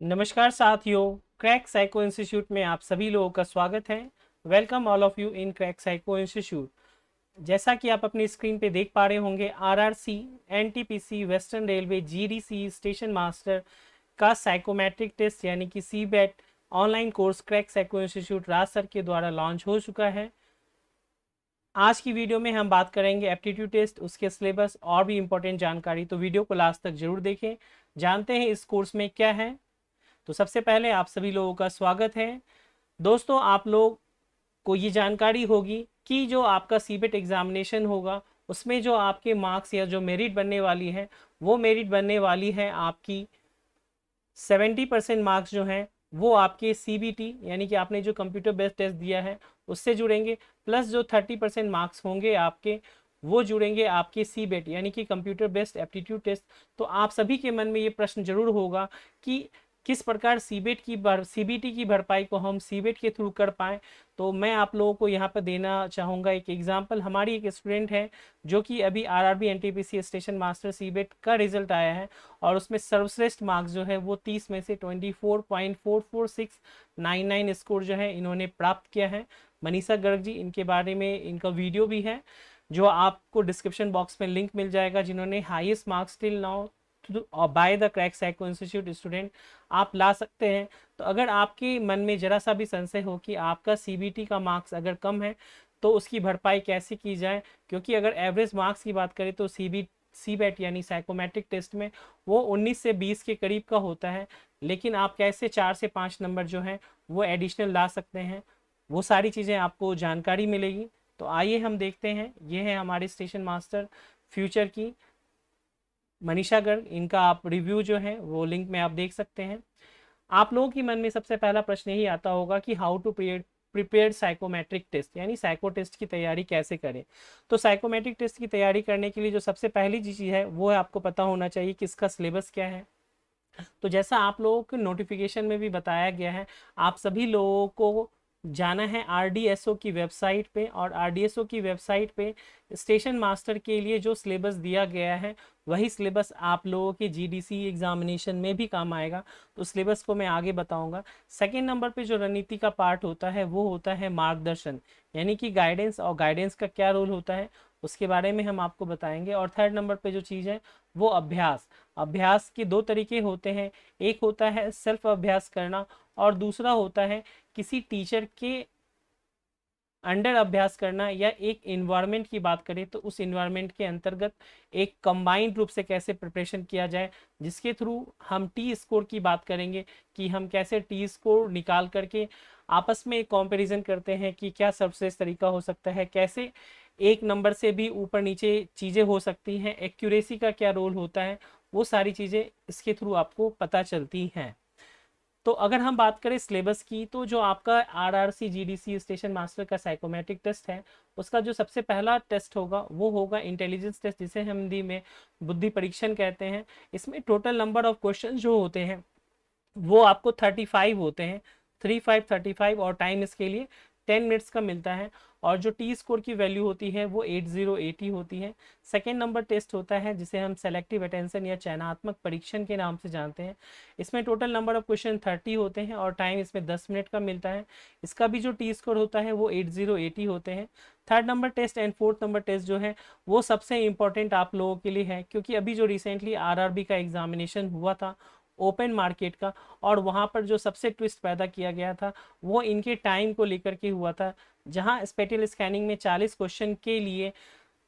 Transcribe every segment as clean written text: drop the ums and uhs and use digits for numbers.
नमस्कार साथियों, crack psycho institute में आप सभी लोगों का स्वागत है। Welcome all of you in crack psycho institute. जैसा कि आप अपनी स्क्रीन पे देख पा रहे होंगे, RRC, NTPC, western railway, GDC, station master का साइकोमेट्रिक टेस्ट यानी कि CBAT online course crack psycho institute Raj sir के द्वारा लॉन्च हो चुका है। आज की वीडियो में हम बात करेंगे एप्टीट्यूड टेस्ट, उसके सिलेबस और भी इंपॉर्टेंट जानकारी, तो वीडियो को लास्ट तक जरूर देखें। जानते हैं इस कोर्स में क्या है। तो सबसे पहले आप सभी लोगों का स्वागत है। दोस्तों, आप लोग को ये जानकारी होगी कि जो आपका सीबेट एग्जामिनेशन होगा उसमें जो आपके मार्क्स या जो मेरिट बनने वाली है वो मेरिट बनने वाली है आपकी 70% मार्क्स जो हैं वो आपके सीबीटी यानी कि आपने जो कंप्यूटर बेस्ड टेस्ट दिया है उससे जुड़ेंगे, प्लस जो 30% मार्क्स होंगे आपके वो जुड़ेंगे आपके सीबेट यानी कि कंप्यूटर बेस्ड एप्टीट्यूड टेस्ट। तो आप सभी के मन में ये प्रश्न जरूर होगा कि किस प्रकार सीबीटी की भरपाई को हम सीबेट के थ्रू कर पाएँ। तो मैं आप लोगों को यहाँ पर देना चाहूँगा एक एग्जांपल। हमारी एक स्टूडेंट है जो कि अभी RRB NTPC station master seabed का रिजल्ट आया है और उसमें सर्वश्रेष्ठ मार्क्स जो है वो 30 में से 24.44699 स्कोर जो है इन्होंने प्राप्त किया है। मनीषा गर्ग जी, इनके बारे में इनका वीडियो भी है जो आपको डिस्क्रिप्शन बॉक्स में लिंक मिल जाएगा, जिन्होंने highest marks till now by the crack psycho institute student आप ला सकते हैं। तो अगर आपके मन में जरा सा भी संशय हो कि आपका सीबीटी का मार्क्स अगर कम है तो उसकी भरपाई कैसे की जाए, क्योंकि अगर एवरेज मार्क्स की बात करें तो सीबेट यानी साइकोमेट्रिक टेस्ट में वो 19 से 20 के करीब का होता है, लेकिन आप कैसे 4 से 5 नंबर जो हैं वो एडिशनल ला सकते हैं, वो सारी चीज़ें आपको जानकारी मिलेगी। तो आइए हम देखते हैं। ये है हमारे स्टेशन मास्टर फ्यूचर की मनीषा गर्ग, इनका आप रिव्यू जो है वो लिंक में आप देख सकते हैं। आप लोगों के मन में सबसे पहला प्रश्न यही आता होगा कि how to prepare psychometric test यानी साइको टेस्ट की तैयारी कैसे करें। तो साइकोमेट्रिक टेस्ट की तैयारी करने के लिए जो सबसे पहली चीज़ है वो है आपको पता होना चाहिए कि इसका सिलेबस क्या है। तो जैसा आप लोगों के नोटिफिकेशन में भी बताया गया है, आप सभी लोगों को जाना है आरडीएसओ की वेबसाइट पे, और आरडीएसओ की वेबसाइट पे स्टेशन मास्टर के लिए जो सिलेबस दिया गया है वही सिलेबस आप लोगों के जीडीसी एग्जामिनेशन में भी काम आएगा। तो सिलेबस को मैं आगे बताऊंगा। सेकेंड नंबर पे जो रणनीति का पार्ट होता है वो होता है मार्गदर्शन यानी कि गाइडेंस, और गाइडेंस का क्या रोल होता है उसके बारे में हम आपको बताएंगे। और थर्ड नंबर पे जो चीज़ है वो अभ्यास। अभ्यास के दो तरीके होते हैं, एक होता है सेल्फ अभ्यास करना और दूसरा होता है किसी टीचर के अंडर अभ्यास करना, या एक इन्वायरमेंट की बात करें तो उस इन्वायरमेंट के अंतर्गत एक कंबाइंड रूप से कैसे प्रिपरेशन किया जाए, जिसके थ्रू हम टी स्कोर की बात करेंगे कि हम कैसे टी स्कोर निकाल करके आपस में एक कंपैरिजन करते हैं कि क्या सर्वश्रेष्ठ तरीका हो सकता है, कैसे एक नंबर से भी ऊपर नीचे चीज़ें हो सकती हैं, एक्यूरेसी का क्या रोल होता है, वो सारी चीज़ें इसके थ्रू आपको पता चलती हैं। तो अगर हम बात करें सिलेबस की, तो जो आपका आरआरसी जीडीसी स्टेशन मास्टर का साइकोमेट्रिक टेस्ट है उसका जो सबसे पहला टेस्ट होगा वो होगा इंटेलिजेंस टेस्ट, जिसे हम हिंदी में बुद्धि परीक्षण कहते हैं। इसमें टोटल नंबर ऑफ क्वेश्चन जो होते हैं वो आपको 35 होते हैं, 35 और टाइम इसके लिए 10 मिनट्स का मिलता है। और जो टी स्कोर की वैल्यू होती है वो 8080 होती है। सेकेंड नंबर टेस्ट होता है जिसे हम सेलेक्टिव अटेंशन या चयनात्मक परीक्षण के नाम से जानते हैं। इसमें टोटल नंबर ऑफ क्वेश्चन 30 होते हैं और टाइम इसमें 10 मिनट का मिलता है। इसका भी जो टी स्कोर होता है वो 8080 होते हैं। Third number test and fourth number test जो है वो सबसे इंपॉर्टेंट आप लोगों के लिए है, क्योंकि अभी जो रिसेंटली आरआरबी का एग्जामिनेशन हुआ था ओपन मार्केट का, और वहाँ पर जो सबसे ट्विस्ट पैदा किया गया था वो इनके टाइम को लेकर के हुआ था, जहाँ स्पेटियल स्कैनिंग में 40 क्वेश्चन के लिए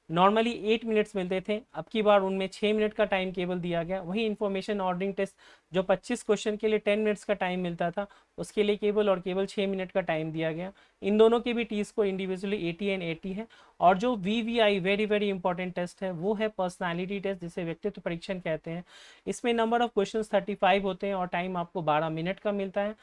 नॉर्मली 8 मिनट्स मिलते थे, अब की बार उनमें 6 मिनट का टाइम केवल दिया गया। वही इन्फॉर्मेशन ऑर्डरिंग टेस्ट जो 25 क्वेश्चन के लिए 10 मिनट्स का टाइम मिलता था उसके लिए केवल 6 मिनट का टाइम दिया गया। इन दोनों के भी टी स्कोर इंडिविजुअली 80 एंड 80 है। और जो VVI very very important test है वो है पर्सनालिटी टेस्ट, जिसे व्यक्तित्व परीक्षण कहते हैं। इसमें नंबर ऑफ क्वेश्चन 35 होते हैं और टाइम आपको 12 मिनट का मिलता है।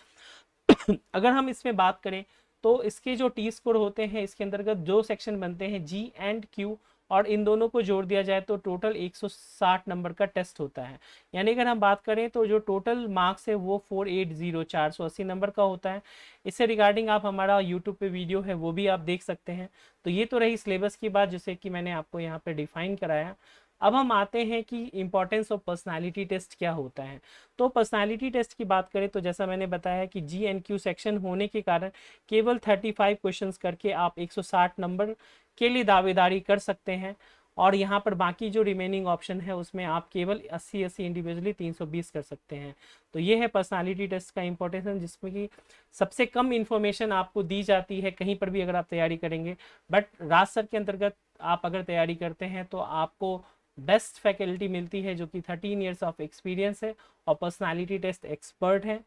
अगर हम इसमें बात करें तो इसके जो टी स्कोर होते हैं इसके अंतर्गत दो सेक्शन बनते हैं, जी एंड क्यू, और इन दोनों को जोड़ दिया जाए तो टोटल 160 नंबर का टेस्ट होता है। यानी अगर हम बात करें तो जो टोटल मार्क्स है वो 480 480 नंबर का होता है। इससे रिगार्डिंग आप हमारा यूट्यूब पे वीडियो है वो भी आप देख सकते हैं। तो ये तो रही सिलेबस की बात जिसे कि मैंने आपको यहाँ पे डिफाइन कराया। अब हम आते हैं कि इम्पोर्टेंस ऑफ पर्सनालिटी टेस्ट क्या होता है। तो पर्सनालिटी टेस्ट की बात करें तो जैसा मैंने बताया कि GNQ सेक्शन होने के कारण केवल 35 क्वेश्चंस करके आप 160 नंबर के लिए दावेदारी कर सकते हैं, और यहाँ पर बाकी जो रिमेनिंग ऑप्शन है उसमें आप केवल 80 इंडिविजुअली 320 कर सकते हैं। तो ये है पर्सनालिटी टेस्ट का इंपॉर्टेंस, जिसमें कि सबसे कम इन्फॉर्मेशन आपको दी जाती है कहीं पर भी अगर आप तैयारी करेंगे। बट राज सर के अंतर्गत आप अगर तैयारी करते हैं तो आपको बेस्ट फैकल्टी मिलती है जो कि 13 ईयर्स ऑफ एक्सपीरियंस है और पर्सनालिटी टेस्ट एक्सपर्ट है।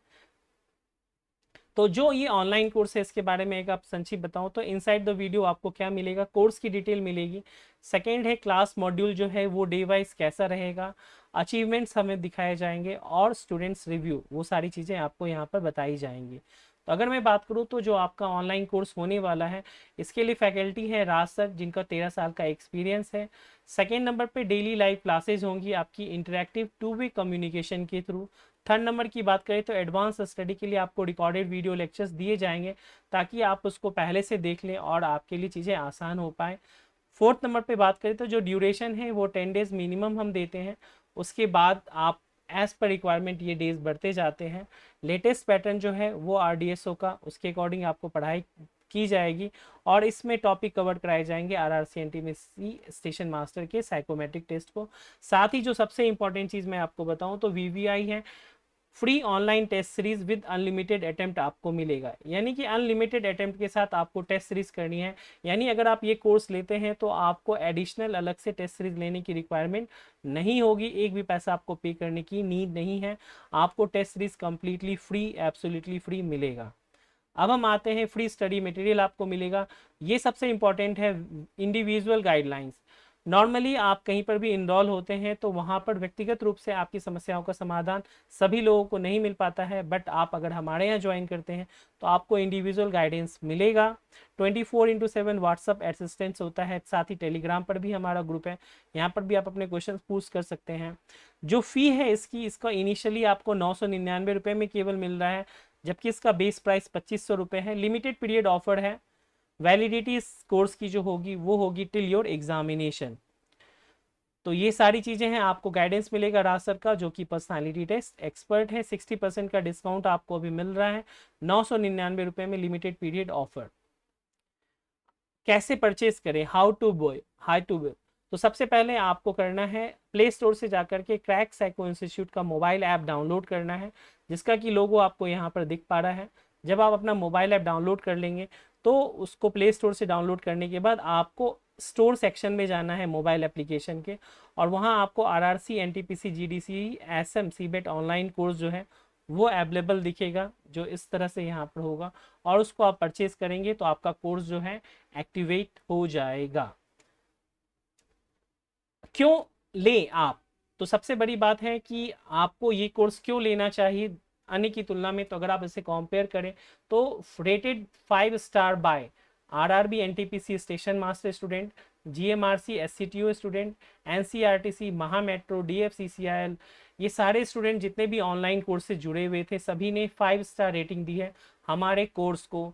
तो जो ये ऑनलाइन कोर्स है इसके बारे में एक आप संक्षिप्त बताऊं तो इनसाइड द वीडियो आपको क्या मिलेगा, कोर्स की डिटेल मिलेगी। सेकेंड है क्लास मॉड्यूल जो है वो डे वाइज कैसा रहेगा, अचीवमेंट्स हमें दिखाए जाएंगे, और स्टूडेंट्स रिव्यू, वो सारी चीज़ें आपको यहाँ पर बताई जाएंगी। तो अगर मैं बात करूँ तो जो आपका ऑनलाइन कोर्स होने वाला है इसके लिए फैकल्टी है राज सर जिनका 13 साल का एक्सपीरियंस है। सेकेंड नंबर पे डेली लाइव क्लासेज होंगी आपकी इंटरेक्टिव 2 वे कम्युनिकेशन के थ्रू। थर्ड नंबर की बात करें तो एडवांस स्टडी के लिए आपको रिकॉर्डेड वीडियो लेक्चर्स दिए जाएंगे ताकि आप उसको पहले से देख लें और आपके लिए चीज़ें आसान हो पाए। फोर्थ नंबर पे बात करें तो जो ड्यूरेशन है वो 10 डेज मिनिमम हम देते हैं, उसके बाद आप एज पर रिक्वायरमेंट ये डेज बढ़ते जाते हैं। लेटेस्ट पैटर्न जो है वो RDSO का, उसके अकॉर्डिंग आपको पढ़ाई की जाएगी, और इसमें टॉपिक कवर कराए जाएंगे RRC NTPC स्टेशन मास्टर के साइकोमेट्रिक टेस्ट को। साथ ही जो सबसे इंपॉर्टेंट चीज़ मैं आपको बताऊं तो VVI है, free online test series with unlimited attempt आपको मिलेगा, यानी कि अनलिमिटेड अटेम्प्ट के साथ आपको टेस्ट सीरीज करनी है। यानी अगर आप ये कोर्स लेते हैं तो आपको एडिशनल अलग से टेस्ट सीरीज लेने की रिक्वायरमेंट नहीं होगी, एक भी पैसा आपको पे करने की नीड नहीं है, आपको test series completely free, absolutely free मिलेगा। अब हम आते हैं फ्री स्टडी मटेरियल आपको मिलेगा, ये सबसे इंपॉर्टेंट है। इंडिविजुअल गाइडलाइंस, नॉर्मली आप कहीं पर भी इनरोल होते हैं तो वहाँ पर व्यक्तिगत रूप से आपकी समस्याओं का समाधान सभी लोगों को नहीं मिल पाता है, बट आप अगर हमारे यहाँ ज्वाइन करते हैं तो आपको इंडिविजुअल गाइडेंस मिलेगा। 24/7 व्हाट्सअप असिस्टेंस होता है, साथ ही टेलीग्राम पर भी हमारा ग्रुप है, यहाँ पर भी आप अपने क्वेश्चन पूछ कर सकते हैं। जो फ़ी है इसका इनिशियली आपको 999 रुपये में केवल मिल रहा है, जबकि इसका बेस प्राइस 2500 रुपये है। लिमिटेड पीरियड ऑफर है, वैलिडिटी इस कोर्स की जो होगी वो होगी टिल योर एग्जामिनेशन। तो ये सारी चीज़ें हैं, आपको गाइडेंस मिलेगा राज सर का जो कि पर्सनालिटी टेस्ट एक्सपर्ट है। 60% का डिस्काउंट आपको अभी मिल रहा है, 999 रुपये में लिमिटेड पीरियड ऑफर। कैसे परचेज करें, हाउ टू बॉय। तो सबसे पहले आपको करना है प्ले स्टोर से जाकर के क्रैक साइको इंस्टीट्यूट का मोबाइल ऐप डाउनलोड करना है, जिसका कि लोगो आपको यहाँ पर दिख पा रहा है। जब आप अपना मोबाइल ऐप डाउनलोड कर लेंगे तो उसको प्ले स्टोर से डाउनलोड करने के बाद आपको स्टोर सेक्शन में जाना है मोबाइल एप्लीकेशन के, और वहाँ आपको RRC NTPC GDC SM CBET online course जो है वो अवेलेबल दिखेगा, जो इस तरह से यहाँ पर होगा, और उसको आप परचेज करेंगे तो आपका कोर्स जो है एक्टिवेट हो जाएगा। क्यों लें आप, तो सबसे बड़ी बात है कि आपको ये कोर्स क्यों लेना चाहिए अन्य की तुलना में। तो अगर आप इसे कंपेयर करें तो rated 5 star by RRB NTPC station master student, GMRC SCTO student, NCRTC महा मेट्रो, DFCCIL, ये सारे स्टूडेंट जितने भी ऑनलाइन कोर्स से जुड़े हुए थे सभी ने 5 स्टार रेटिंग दी है हमारे कोर्स को।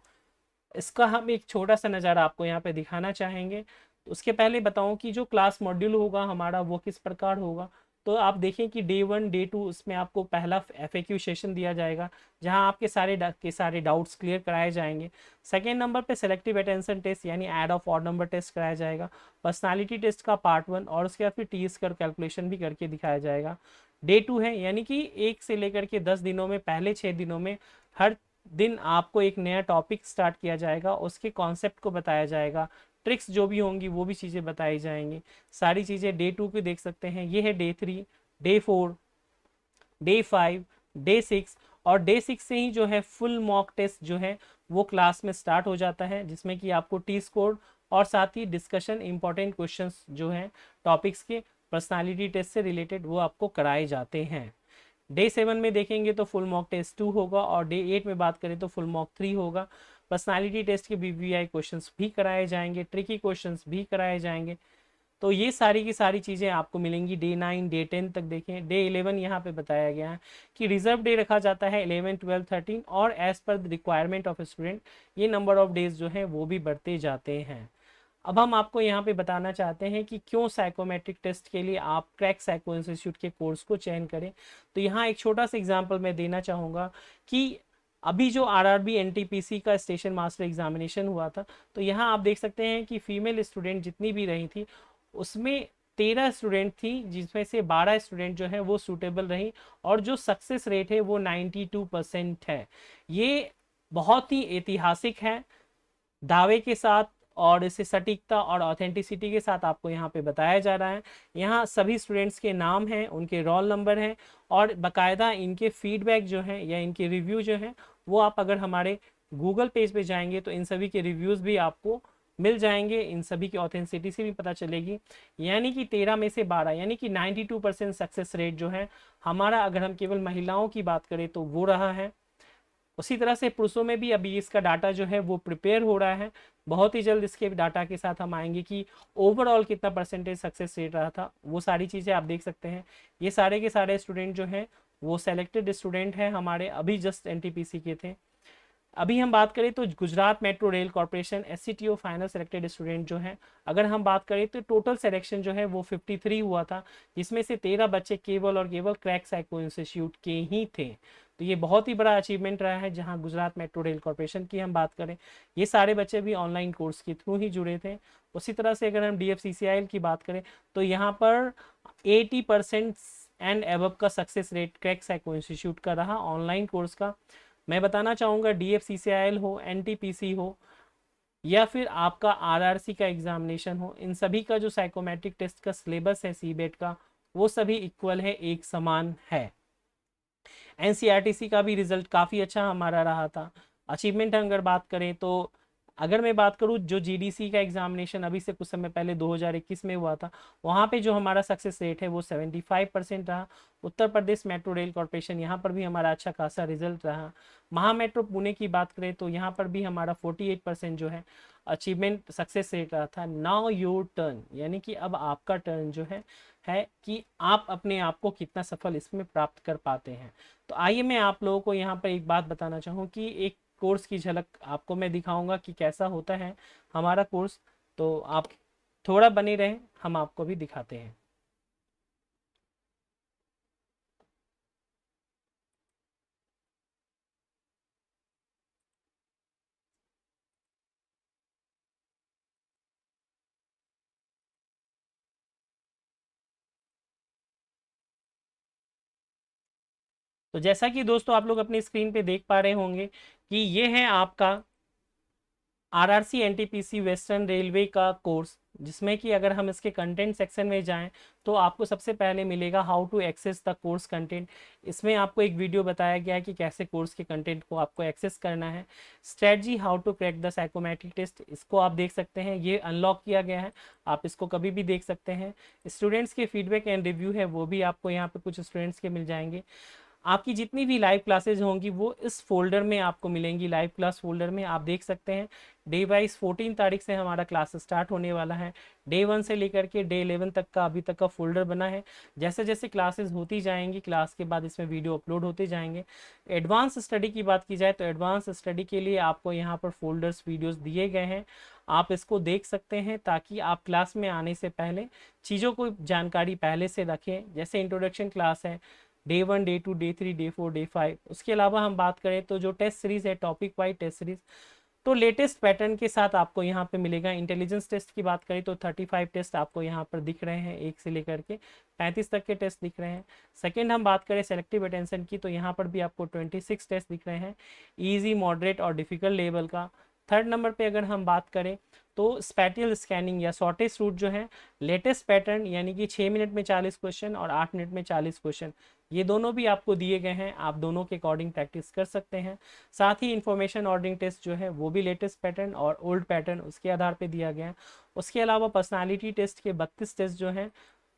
इसका हम एक छोटा सा नज़ारा आपको यहाँ पे दिखाना चाहेंगे। तो उसके पहले बताऊं कि जो क्लास मॉड्यूल होगा हमारा वो किस प्रकार होगा। तो आप देखें कि डे 1 डे 2 उसमें आपको पहला FAQ सेशन दिया जाएगा जहां आपके सारे डाउट्स क्लियर कराए जाएंगे। सेकेंड नंबर पे सेलेक्टिव अटेंशन टेस्ट यानी add of odd number test कराया जाएगा, पर्सनालिटी टेस्ट का पार्ट 1, और उसके बाद फिर TS कर कैलकुलेशन भी करके दिखाया जाएगा। डे 2 है, यानी कि 1 से लेकर के 10 दिनों में, पहले 6 दिनों में हर दिन आपको एक नया टॉपिक स्टार्ट किया जाएगा, उसके कॉन्सेप्ट को बताया जाएगा, ट्रिक्स जो भी होंगी वो भी चीज़ें बताई जाएंगी। सारी चीज़ें डे 2 की देख सकते हैं, ये है डे 3, डे 4, डे 5, डे 6, और डे 6 से ही जो है फुल मॉक टेस्ट जो है वो क्लास में स्टार्ट हो जाता है, जिसमें कि आपको टी स्कोर और साथ ही डिस्कशन इंपॉर्टेंट क्वेश्चंस जो हैं टॉपिक्स के पर्सनालिटी टेस्ट से रिलेटेड वो आपको कराए जाते हैं। डे 7 में देखेंगे तो फुल मॉक टेस्ट 2 होगा, और डे 8 में बात करें तो फुल मॉक 3 होगा। पर्सनालिटी टेस्ट के VVI क्वेश्चंस भी कराए जाएंगे, ट्रिकी क्वेश्चंस भी कराए जाएंगे। तो ये सारी की सारी चीज़ें आपको मिलेंगी। डे 9 डे 10 तक देखें। डे 11 यहाँ पे बताया गया है कि रिजर्व डे रखा जाता है 11 12 13, और as per the requirement of student ये नंबर ऑफ डेज जो है वो भी बढ़ते जाते हैं। अब हम आपको यहाँ पे बताना चाहते हैं कि क्यों साइकोमेट्रिक टेस्ट के लिए आप क्रैक साइको इंस्टीट्यूट के कोर्स को चयन करें। तो यहाँ एक छोटा सा एग्जांपल मैं देना चाहूँगा कि अभी जो आरआरबी एनटीपीसी का स्टेशन मास्टर एग्जामिनेशन हुआ था, तो यहाँ आप देख सकते हैं कि फीमेल स्टूडेंट जितनी भी रही थी उसमें 13 स्टूडेंट थी, जिसमें से 12 स्टूडेंट जो है वो सूटेबल रही, और जो सक्सेस रेट है वो 92% है। ये बहुत ही ऐतिहासिक है, दावे के साथ और इसे सटीकता और ऑथेंटिसिटी के साथ आपको यहाँ पे बताया जा रहा है। यहाँ सभी स्टूडेंट्स के नाम हैं, उनके रोल नंबर हैं, और बाकायदा इनके फीडबैक जो है या इनके रिव्यू जो है वो आप अगर हमारे गूगल पेज पे जाएंगे तो इन सभी के रिव्यूज़ भी आपको मिल जाएंगे, इन सभी की ऑथेंटिसिटी से भी पता चलेगी। यानी कि 13 में से 12 यानी कि 92% सक्सेस रेट जो है हमारा, अगर हम केवल महिलाओं की बात करें तो वो रहा है। उसी तरह से पुरुषों में भी अभी इसका डाटा जो है वो प्रिपेयर हो रहा है, बहुत ही जल्द इसके डाटा के साथ हम आएंगे कि ओवरऑल कितना परसेंटेज सक्सेस रेट रहा था, वो सारी चीज़ें आप देख सकते हैं। ये सारे के सारे स्टूडेंट जो हैं वो सेलेक्टेड स्टूडेंट हैं हमारे, अभी जस्ट एनटीपीसी के थे। अभी हम बात करें तो Gujarat metro rail corporation SCTO final selected student जो हैं, अगर हम बात करें तो टोटल सिलेक्शन जो है वो 53 हुआ था, जिसमें से 13 बच्चे केवल और केवल क्रैक साइको इंस्टीट्यूट के ही थे। तो ये बहुत ही बड़ा अचीवमेंट रहा है। जहां गुजरात मेट्रो रेल कॉर्पोरेशन की हम बात करें, ये सारे बच्चे भी ऑनलाइन कोर्स के थ्रू ही जुड़े थे। उसी तरह से अगर हम डीएफसीसीआईएल की बात करें तो यहाँ पर 80% एंड एबव का success rate crack psycho institute का रहा ऑनलाइन कोर्स का। मैं बताना चाहूँगा डीएफसीसीआईएल हो, एनटीपीसी हो, या फिर आपका आरआरसी का एग्जामिनेशन हो, इन सभी का जो साइकोमेट्रिक टेस्ट का सिलेबस है सीबेट का, वो सभी इक्वल है, एक समान है। एनसीईआरटी का भी रिजल्ट काफ़ी अच्छा हमारा रहा था। अचीवमेंट अगर बात करें तो, अगर मैं बात करूं जो जीडीसी का एग्जामिनेशन अभी से कुछ समय पहले 2021 में हुआ था, वहां पे जो हमारा सक्सेस रेट है वो 75% रहा। Uttar Pradesh metro rail corporation, यहाँ पर भी हमारा अच्छा खासा रिजल्ट रहा। महा मेट्रो पुणे की बात करें तो यहाँ पर भी हमारा 48% जो है अचीवमेंट सक्सेस रेट रहा था। नाउ योर टर्न, यानी कि अब आपका टर्न जो है कि आप अपने आप को कितना सफल इसमें प्राप्त कर पाते हैं। तो आइए मैं आप लोगों को यहाँ पर एक बात बताना चाहूँ कि एक कोर्स की झलक आपको मैं दिखाऊंगा कि कैसा होता है हमारा कोर्स। तो आप थोड़ा बने रहें, हम आपको भी दिखाते हैं। तो जैसा कि दोस्तों आप लोग अपनी स्क्रीन पे देख पा रहे होंगे कि ये है आपका आरआरसी एनटीपीसी वेस्टर्न रेलवे का कोर्स, जिसमें कि अगर हम इसके कंटेंट सेक्शन में जाएं तो आपको सबसे पहले मिलेगा how to access the course content. इसमें आपको एक वीडियो बताया गया है कि कैसे कोर्स के कंटेंट को आपको एक्सेस करना है। Strategy how to crack the psychometric test, इसको आप देख सकते हैं, ये अनलॉक किया गया है, आप इसको कभी भी देख सकते हैं। स्टूडेंट्स के फीडबैक एंड रिव्यू है, वो भी आपको यहाँ पे कुछ स्टूडेंट्स के मिल जाएंगे। आपकी जितनी भी लाइव क्लासेज होंगी वो इस फोल्डर में आपको मिलेंगी, लाइव क्लास फोल्डर में आप देख सकते हैं। डे वाइज 14 तारीख से हमारा क्लास स्टार्ट होने वाला है। डे 1 से लेकर के डे 11 तक का अभी तक का फोल्डर बना है। जैसे जैसे क्लासेस होती जाएंगी, क्लास के बाद इसमें वीडियो अपलोड होते जाएंगे। एडवांस स्टडी की बात की जाए तो एडवांस स्टडी के लिए आपको यहाँ पर फोल्डर्स वीडियोस दिए गए हैं, आप इसको देख सकते हैं ताकि आप क्लास में आने से पहले चीज़ों को जानकारी पहले से रखें। जैसे इंट्रोडक्शन क्लास है, day 1, day 2, day 3, day 4, day 5। उसके अलावा हम बात करें तो जो टेस्ट सीरीज़ है, टॉपिक वाइज टेस्ट सीरीज़, तो लेटेस्ट पैटर्न के साथ आपको यहाँ पे मिलेगा। इंटेलिजेंस टेस्ट की बात करें तो 35 टेस्ट आपको यहाँ पर दिख रहे हैं, 1 से लेकर के 35 तक के टेस्ट दिख रहे हैं। सेकंड हम बात करें सेलेक्टिव अटेंशन की, तो यहाँ पर भी आपको 26 टेस्ट दिख रहे हैं, ईजी, मॉडरेट और डिफिकल्ट लेवल का। थर्ड नंबर पे अगर हम बात करें तो स्पैटियल स्कैनिंग या शॉर्टेस्ट रूट जो है, लेटेस्ट पैटर्न यानी कि 6 मिनट में 40 क्वेश्चन और 8 मिनट में 40 क्वेश्चन, ये दोनों भी आपको दिए गए हैं, आप दोनों के अकॉर्डिंग प्रैक्टिस कर सकते हैं। साथ ही इंफॉर्मेशन ऑर्डरिंग टेस्ट जो है वो भी लेटेस्ट पैटर्न और ओल्ड पैटर्न उसके आधार पे दिया गया है। उसके अलावा पर्सनालिटी टेस्ट के 32 टेस्ट जो हैं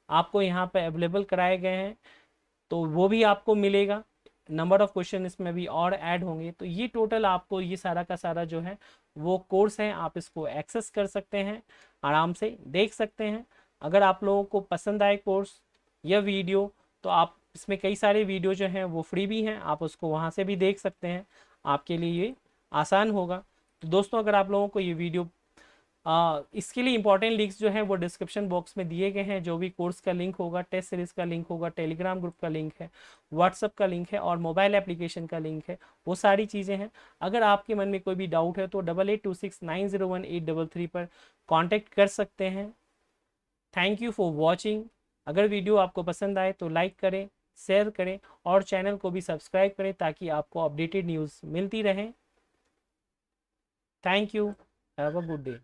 आपको यहाँ पे अवेलेबल कराए गए हैं, तो वो भी आपको मिलेगा। नंबर ऑफ क्वेश्चन इसमें भी और ऐड होंगे। तो ये टोटल आपको ये सारा का सारा जो है वो कोर्स है, आप इसको एक्सेस कर सकते हैं, आराम से देख सकते हैं। अगर आप लोगों को पसंद आए कोर्स या वीडियो, तो आप इसमें कई सारे वीडियो जो हैं वो फ्री भी हैं, आप उसको वहाँ से भी देख सकते हैं, आपके लिए ये आसान होगा। तो दोस्तों अगर आप लोगों को ये वीडियो इसके लिए इंपॉर्टेंट लिंक्स जो हैं वो डिस्क्रिप्शन बॉक्स में दिए गए हैं। जो भी कोर्स का लिंक होगा, टेस्ट सीरीज का लिंक होगा, टेलीग्राम ग्रुप का लिंक है, व्हाट्सअप का लिंक है और मोबाइल एप्लीकेशन का लिंक है, वो सारी चीज़ें हैं। अगर आपके मन में कोई भी डाउट है तो 8826901833 पर कांटेक्ट कर सकते हैं। Thank you for watching. अगर वीडियो आपको पसंद आए तो लाइक करें, शेयर करें और चैनल को भी सब्सक्राइब करें ताकि आपको अपडेटेड न्यूज़ मिलती रहे। Thank you, have a good day.